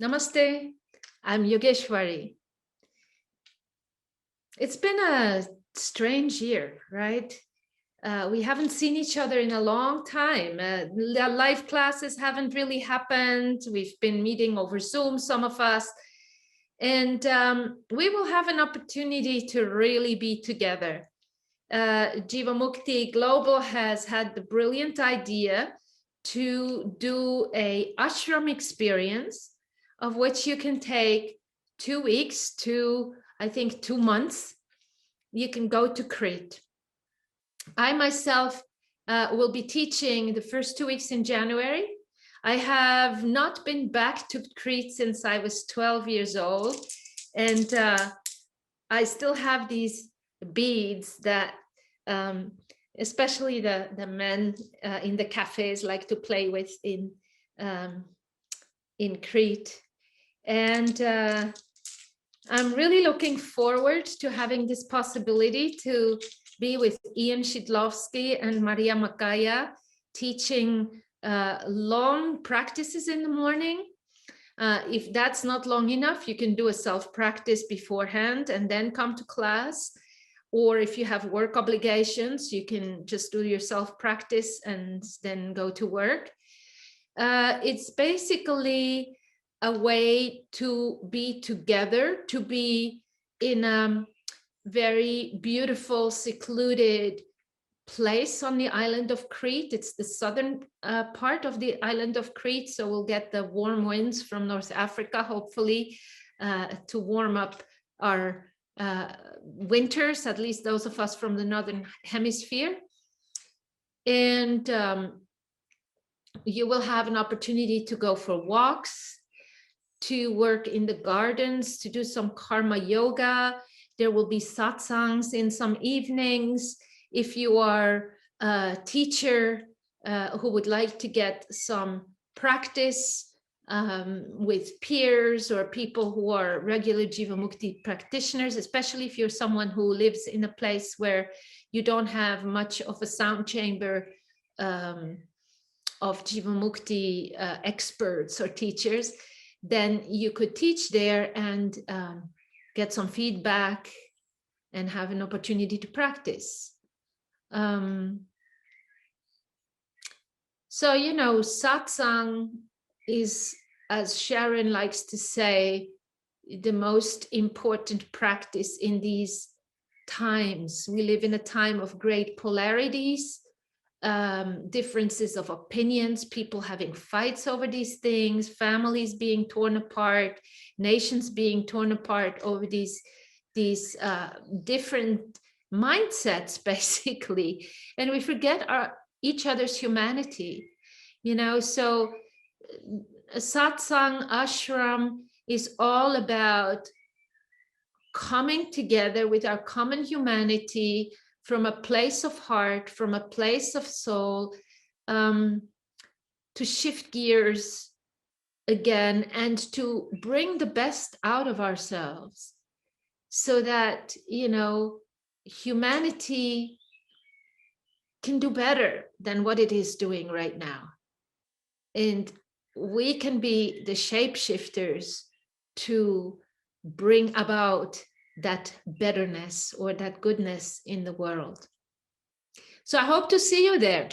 Namaste, I'm Yogeswari. It's been a strange year, right? We haven't seen each other in a long time. Live classes haven't really happened. We've been meeting over Zoom, some of us. And we will have an opportunity to really be together. Jivamukti Global has had the brilliant idea to do a ashram experience of which you can take 2 weeks to, I think, 2 months. You can go to Crete. I myself will be teaching the first 2 weeks in January. I have not been back to Crete since I was 12 years old. And I still have these beads that especially the men in the cafes like to play with in Crete. And I'm really looking forward to having this possibility to be with Ian Szydlowski and Maria Makaya, teaching long practices in the morning. If that's not long enough, you can do a self-practice beforehand and then come to class. Or if you have work obligations, you can just do your self-practice and then go to work. It's basically a way to be together, to be in a very beautiful, secluded place on the island of Crete. It's the southern part of the island of Crete, so we'll get the warm winds from North Africa, hopefully, to warm up our winters, at least those of us from the northern hemisphere. And you will have an opportunity to go for walks, to work in the gardens, to do some karma yoga. There will be satsangs in some evenings. If you are a teacher who would like to get some practice with peers or people who are regular Jivamukti practitioners, especially if you're someone who lives in a place where you don't have much of a sound chamber of Jivamukti experts or teachers, then you could teach there and get some feedback and have an opportunity to practice. So, you know, satsang is, as Sharon likes to say, the most important practice in these times. We live in a time of great polarities, differences of opinions, people having fights over these things, families being torn apart, nations being torn apart over these different mindsets, basically. And we forget each other's humanity, you know. So a satsang ashram is all about coming together with our common humanity from a place of heart, from a place of soul, to shift gears again and to bring the best out of ourselves so that, you know, humanity can do better than what it is doing right now. And we can be the shapeshifters to bring about that betterness or that goodness in the world. So I hope to see you there.